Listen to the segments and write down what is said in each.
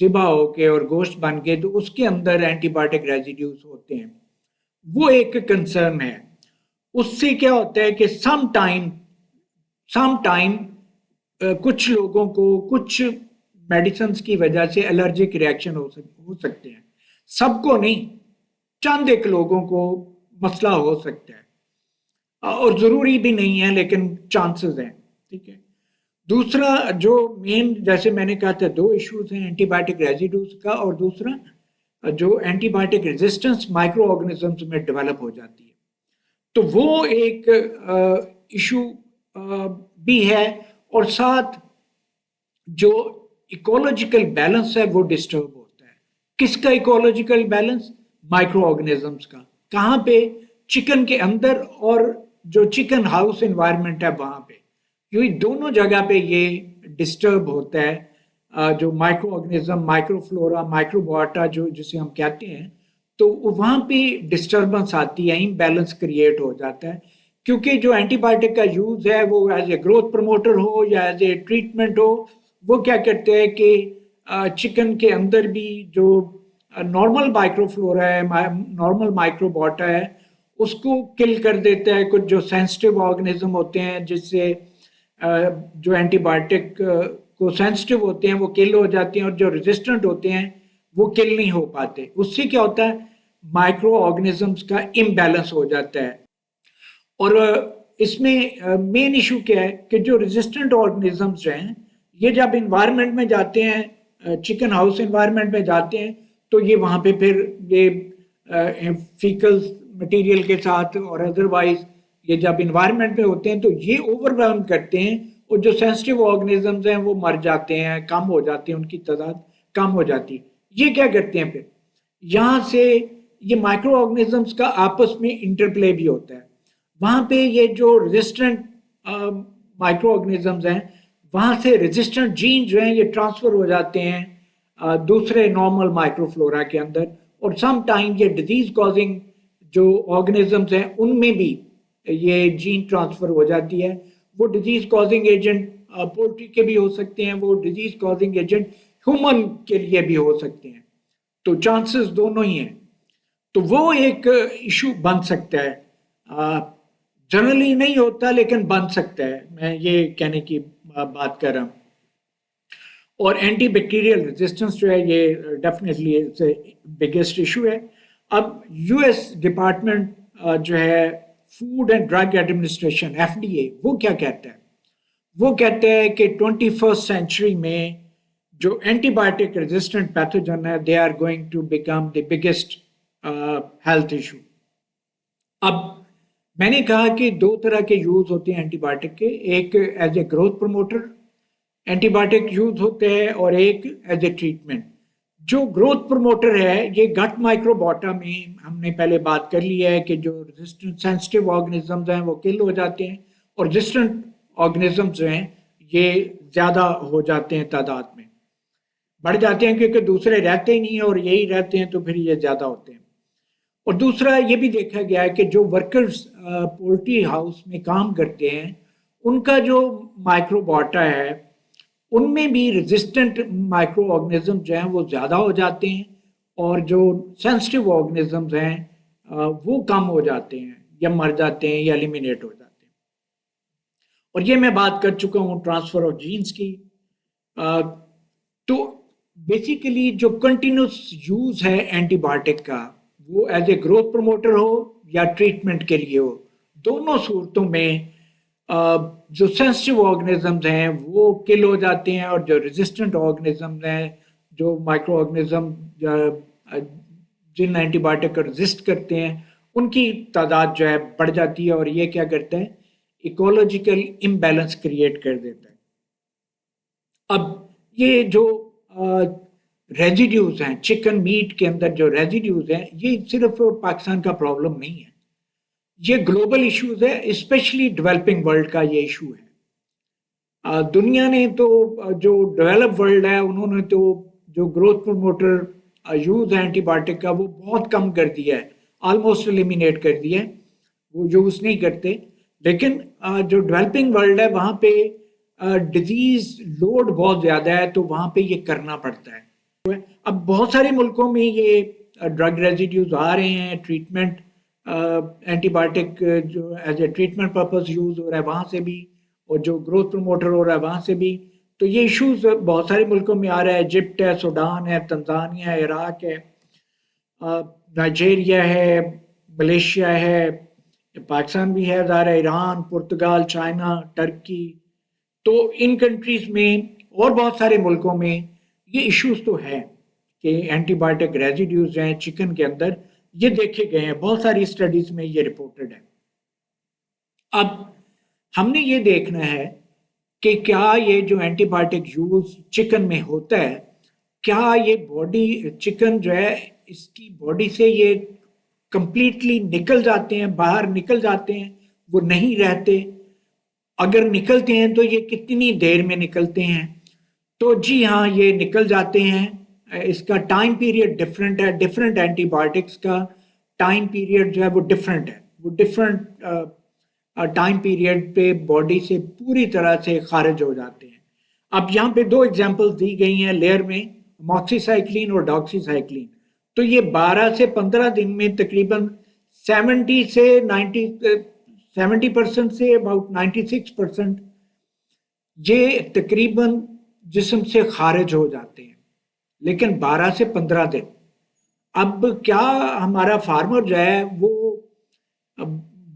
ذبح ہو کے اور گوشت بن کے تو اس کے اندر اینٹی بایوٹک ریزیڈیوز ہوتے ہیں، وہ ایک کنسرن ہے۔ اس سے کیا ہوتا ہے کہ سم ٹائم کچھ لوگوں کو کچھ میڈیسنز کی وجہ سے الرجک ریئیکشن ہو سکتے ہیں، سب کو نہیں، چند ایک لوگوں کو مسئلہ ہو سکتا ہے، اور ضروری بھی نہیں ہے لیکن چانسز ہیں، ٹھیک ہے۔ دوسرا جو مین، جیسے میں نے کہا تھا، دو ایشوز ہیں اینٹی بایوٹک ریزیڈیوز کا، اور دوسرا جو antibiotic resistance microorganisms میں ڈیولپ ہو جاتی ہے، تو وہ ایک ایشو بھی ہے، اور ساتھ جو ایکولوجیکل بیلنس ہے وہ ڈسٹرب ہوتا ہے۔ کس کا ایکولوجیکل بیلنس؟ مائکرو آرگنزمز کا۔ کہاں پہ؟ چکن کے اندر، اور جو چکن ہاؤس انوائرمنٹ ہے وہاں پہ، یہ دونوں جگہ پہ یہ ڈسٹرب ہوتا ہے، جو micro organism, micro flora, micro biota جو جسے ہم کہتے ہیں، تو وہاں پہ ڈسٹربنس آتی ہے، امبیلنس کریٹ ہو جاتا ہے، کیونکہ جو اینٹی بایوٹک کا یوز ہے وہ ایز اے گروتھ پروموٹر ہو یا ایز اے ٹریٹمنٹ ہو، وہ کیا کرتے ہیں کہ چکن کے اندر بھی جو نارمل مائکرو فلورا ہے، نارمل مائکرو باٹا ہے، اس کو کل کر دیتا ہے۔ کچھ جو سینسٹیو آرگنزم ہوتے ہیں جس سے جو اینٹی بایوٹک کو سینسٹیو ہوتے ہیں وہ کل ہو جاتے ہیں، اور جو ریزسٹنٹ ہوتے ہیں وہ کل نہیں ہو پاتے۔ اس سے کیا ہوتا ہے؟ مائکرو آرگنزمز کا امبیلنس ہو جاتا ہے۔ اور اس میں مین ایشو کیا ہے کہ جو ریزسٹنٹ آرگنزمز ہیں یہ جب انوائرمنٹ میں جاتے ہیں، چکن ہاؤس انوائرمنٹ میں جاتے ہیں، تو یہ وہاں پہ پھر یہ فیکل مٹیریل کے ساتھ اور ادروائز یہ جب انوائرمنٹ میں ہوتے ہیں تو یہ اوور ویلم کرتے ہیں، اور جو سینسٹیو آرگنزمز ہیں وہ مر جاتے ہیں، کم ہو جاتے ہیں، ان کی تعداد کم ہو جاتی ہے۔ یہ کیا کرتے ہیں پھر؟ یہاں سے یہ مائکرو آرگنزمز کا آپس میں انٹرپلے بھی ہوتا ہے، وہاں پہ یہ جو ریزسٹنٹ مائکرو آرگنزمز ہیں وہاں سے ریزسٹنٹ جین جو ہیں یہ ٹرانسفر ہو جاتے ہیں دوسرے نارمل مائکرو فلورا کے اندر، اور سم ٹائم یہ ڈیزیز کازنگ جو آرگنزمز ہیں ان میں بھی یہ جین ٹرانسفر ہو جاتی ہے۔ وہ ڈیزیز کازنگ ایجنٹ پولٹری کے بھی ہو سکتے ہیں، وہ ڈیزیز کازنگ ایجنٹ ہیومن کے لیے بھی ہو سکتے ہیں، تو چانسز دونوں ہی ہیں۔ تو وہ ایک ایشو بن سکتا ہے، جنرلی نہیں ہوتا لیکن بن سکتا ہے، میں یہ کہنے کی بات کر رہا ہوں۔ اور اینٹی بیکٹیریل ریزسٹنس جو ہے یہ ڈیفینیٹلی بگیسٹ ایشو ہے۔ اب یو ایس ڈپارٹمنٹ جو ہے food and drug administration FDA، وہ کیا کہتا ہے؟ وہ کہتے ہیں کہ 21st سینچری میں جو اینٹی بایوٹک ریزسٹنٹ پیتھوجن ہے they are going to become the biggest health issue. اب میں نے کہا کہ دو طرح کے یوز ہوتے ہیں اینٹی بایوٹک کے، ایک as a growth promoter antibiotic use ہوتے ہیں، اور ایک ایز اے ٹریٹمنٹ۔ جو گروتھ پروموٹر ہے یہ گٹ مائکرو باٹا میں ہم نے پہلے بات کر لی ہے کہ جو ریزسٹنٹ سینسٹیو آرگنزمز ہیں وہ کل ہو جاتے ہیں، اور ریزسٹنٹ آرگنزمز جو ہیں یہ زیادہ ہو جاتے ہیں، تعداد میں بڑھ جاتے ہیں، کیونکہ دوسرے رہتے ہی نہیں ہیں اور یہی رہتے ہیں تو پھر یہ زیادہ ہوتے ہیں۔ اور دوسرا یہ بھی دیکھا گیا ہے کہ جو ورکرز پولٹری ہاؤس میں کام کرتے ہیں ان کا جو مائکرو باٹا ہے ان میں بھی ریزسٹنٹ مائکرو آرگنزم جو ہیں وہ زیادہ ہو جاتے ہیں، اور جو سینسٹیو آرگنزمز ہیں وہ کم ہو جاتے ہیں یا مر جاتے ہیں یا ایلیمینیٹ ہو جاتے ہیں۔ اور یہ میں بات کر چکا ہوں ٹرانسفر آف جینز کی۔ تو بیسیکلی جو کنٹینیوس یوز ہے اینٹی بایوٹک کا وہ ایز اے گروتھ پروموٹر ہو یا ٹریٹمنٹ کے لیے ہو، دونوں صورتوں میں جو سینسٹیو آرگنزمز ہیں وہ کل ہو جاتے ہیں، اور جو ریزسٹنٹ آرگنزمز ہیں، جو مائکرو آرگنزم جن اینٹی بایوٹک کو ریزسٹ کرتے ہیں ان کی تعداد جو ہے بڑھ جاتی ہے، اور یہ کیا کرتا ہے؟ ایکولوجیکل امبیلنس کریٹ کر دیتا ہے۔ اب یہ جو ریزیڈیوز ہیں چکن میٹ کے اندر، جو ریزیڈیوز ہیں یہ صرف پاکستان کا پرابلم نہیں ہے، یہ گلوبل ایشوز ہے، اسپیشلی ڈیولپنگ ورلڈ کا یہ ایشو ہے۔ دنیا نے تو جو ڈیولپ ورلڈ ہے انہوں نے تو جو گروتھ پروموٹر یوز ہے اینٹی بایوٹک کا وہ بہت کم کر دیا ہے، آلموسٹ ایلیمینیٹ کر دیا ہے، وہ یوز نہیں کرتے۔ لیکن جو ڈیولپنگ ورلڈ ہے وہاں پہ ڈیزیز لوڈ بہت زیادہ ہے، تو وہاں پہ یہ کرنا پڑتا ہے۔ اب بہت سارے ملکوں میں یہ ڈرگ ریزیڈیوز آ رہے ہیں، ٹریٹمنٹ اینٹی بایوٹک جو as a treatment purpose use ہو رہا ہے وہاں سے بھی، اور جو گروتھ پروموٹر ہو رہا ہے وہاں سے بھی. تو یہ ایشوز بہت سارے ملکوں میں آ رہا ہے. ایجپٹ ہے، سوڈان ہے، تنزانیہ ہے، عراق ہے، نائجیریا ہے، ملیشیا ہے، پاکستان بھی ہے ظاہر ہے، ایران، پرتگال، چائنا، ٹرکی. تو ان کنٹریز میں اور بہت سارے ملکوں میں یہ ایشوز تو ہے کہ اینٹی بایوٹک ریزیڈیوز ہیں چکن کے اندر، یہ دیکھے گئے ہیں، بہت ساری اسٹڈیز میں یہ رپورٹڈ ہے. اب ہم نے یہ دیکھنا ہے کہ کیا یہ جو اینٹی بایوٹک یوز چکن میں ہوتا ہے، کیا یہ باڈی چکن جو ہے اس کی باڈی سے یہ کمپلیٹلی نکل جاتے ہیں، باہر نکل جاتے ہیں، وہ نہیں رہتے؟ اگر نکلتے ہیں تو یہ کتنی دیر میں نکلتے ہیں؟ تو جی ہاں، یہ نکل جاتے ہیں. اس کا ٹائم پیریڈ ڈفرینٹ ہے، ڈفرینٹ اینٹی بایوٹکس کا ٹائم پیریڈ جو ہے وہ ڈفرینٹ ہے، وہ ڈفرینٹ ٹائم پیریڈ پہ باڈی سے پوری طرح سے خارج ہو جاتے ہیں. اب یہاں پہ دو ایگزامپل دی گئی ہیں لیئر میں، موکسی سائیکلین اور ڈاکسی سائیکلین. تو یہ 12 سے 15 دن میں تقریباً 70% سے اباؤٹ 96% یہ تقریباً جسم سے خارج ہو جاتے ہیں، لیکن 12 سے 15 دن. اب کیا ہمارا فارمر جو ہے وہ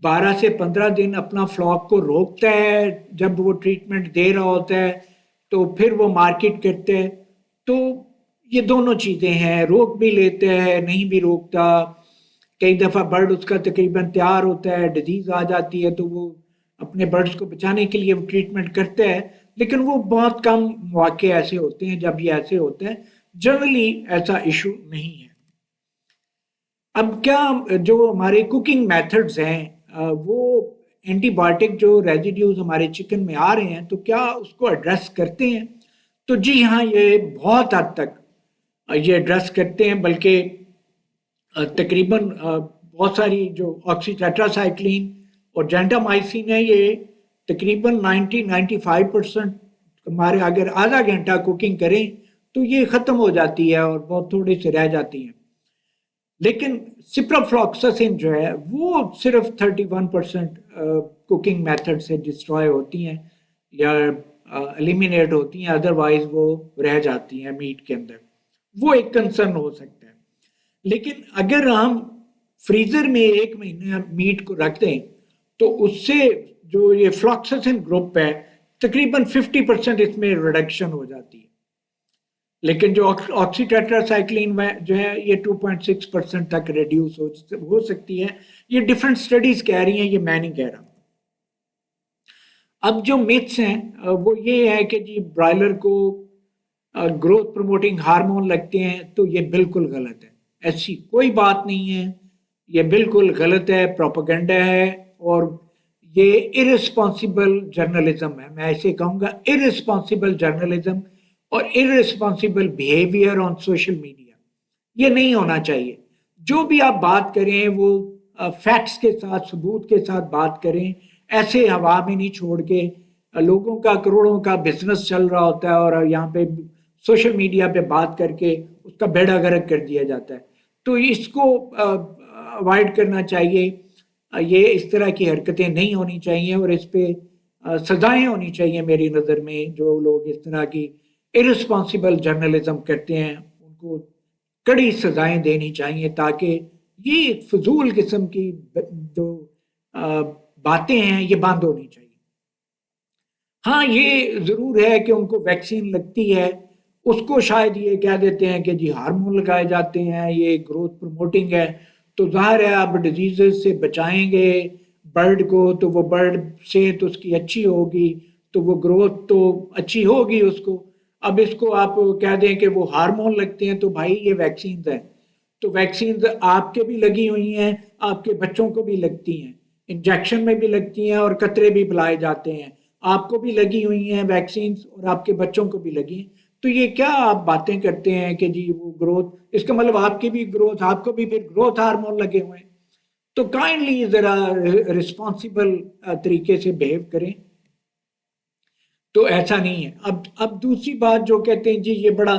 12 سے 15 دن اپنا فلاک کو روکتا ہے جب وہ ٹریٹمنٹ دے رہا ہوتا ہے تو پھر وہ مارکیٹ کرتے ہیں؟ تو یہ دونوں چیزیں ہیں، روک بھی لیتے ہیں، نہیں بھی روکتا. کئی دفعہ برڈ اس کا تقریباً تیار ہوتا ہے، ڈیزیز آ جاتی ہے تو وہ اپنے برڈز کو بچانے کے لیے وہ ٹریٹمنٹ کرتا ہے، لیکن وہ بہت کم مواقع ایسے ہوتے ہیں جب یہ ایسے ہوتے ہیں. جنرلی ایسا ایشو نہیں ہے. اب کیا جو ہمارے کوکنگ میتھڈز ہیں وہ اینٹی بایوٹک جو ریزیڈیوز ہمارے چکن میں آ رہے ہیں تو کیا اس کو ایڈریس کرتے ہیں؟ تو جی ہاں، یہ بہت حد تک یہ ایڈریس کرتے ہیں، بلکہ تقریباً بہت ساری جو آکسی ٹیٹرا سائیکلین اور جینٹامائسین ہے، یہ تقریباً 90-95% ہمارے اگر آدھا گھنٹہ کوکنگ کریں تو یہ ختم ہو جاتی ہے اور بہت تھوڑی سے رہ جاتی ہیں. لیکن سپرافلوکساسن جو ہے وہ صرف 31% کوکنگ میتھڈ سے ڈسٹروائے ہوتی ہیں یا ایلیمینیٹ ہوتی ہیں، ادروائز وہ رہ جاتی ہیں میٹ کے اندر. وہ ایک کنسرن ہو سکتا ہے. لیکن اگر ہم فریزر میں 1 مہینہ میٹ کو رکھ دیں تو اس سے جو یہ فلوکساسن گروپ ہے تقریباً 50% اس میں ریڈکشن ہو جاتی ہے. لیکن جو آکسی ٹیٹرا سائیکلین جو ہے یہ 2.6% تک ریڈیوس ہو سکتی ہے. یہ ڈفرینٹ اسٹڈیز کہہ رہی ہیں، یہ میں نہیں کہہ رہا. اب جو میتھس ہیں وہ یہ ہے کہ جی برائلر کو گروتھ پروموٹنگ ہارمون لگتے ہیں، تو یہ بالکل غلط ہے. ایسی کوئی بات نہیں ہے، یہ بالکل غلط ہے، پروپیگنڈا ہے، اور یہ ارسپانسیبل جرنلزم ہے. میں ایسے کہوں گا ارسپانسیبل جرنلزم اور ارسپانسیبل بیہیویئر آن سوشل میڈیا. یہ نہیں ہونا چاہیے. جو بھی آپ بات کریں وہ فیکٹس کے ساتھ، ثبوت کے ساتھ بات کریں. ایسے ہوا میں نہیں چھوڑ کے، لوگوں کا کروڑوں کا بزنس چل رہا ہوتا ہے اور یہاں پہ سوشل میڈیا پہ بات کر کے اس کا بیڑا غرق کر دیا جاتا ہے. تو اس کو اوائڈ کرنا چاہیے. یہ اس طرح کی حرکتیں نہیں ہونی چاہیے اور اس پہ سزائیں ہونی چاہیے میری نظر میں. جو لوگ اس طرح کی ارسپانسیبل جرنلزم کرتے ہیں ان کو کڑی سزائیں دینی چاہیے تاکہ یہ فضول قسم کی جو باتیں ہیں یہ بند ہونی چاہیے. ہاں یہ ضرور ہے کہ ان کو ویکسین لگتی ہے، اس کو شاید یہ کہہ دیتے ہیں کہ جی ہارمون لگائے جاتے ہیں، یہ گروتھ پروموٹنگ ہے، تو ظاہر ہے آپ ڈیزیزز سے بچائیں گے برڈ کو تو وہ برڈ صحت اس کی اچھی ہوگی تو وہ گروتھ تو اچھی ہوگی اس کو. اب اس کو آپ کہہ دیں کہ وہ ہارمون لگتے ہیں، تو بھائی یہ ویکسینز ہیں، تو ویکسینز آپ کے بھی لگی ہوئی ہیں، آپ کے بچوں کو بھی لگتی ہیں، انجیکشن میں بھی لگتی ہیں اور قطرے بھی پلائے جاتے ہیں. آپ کو بھی لگی ہوئی ہیں ویکسینز اور آپ کے بچوں کو بھی لگی ہیں. تو یہ کیا آپ باتیں کرتے ہیں کہ جی وہ گروتھ، اس کا مطلب آپ کی بھی گروتھ، آپ کو بھی پھر گروتھ ہارمون لگے ہوئے ہیں. تو کائنڈلی ذرا رسپانسیبل طریقے سے بہیو کریں. تو ایسا نہیں ہے. اب دوسری بات جو کہتے ہیں جی یہ بڑا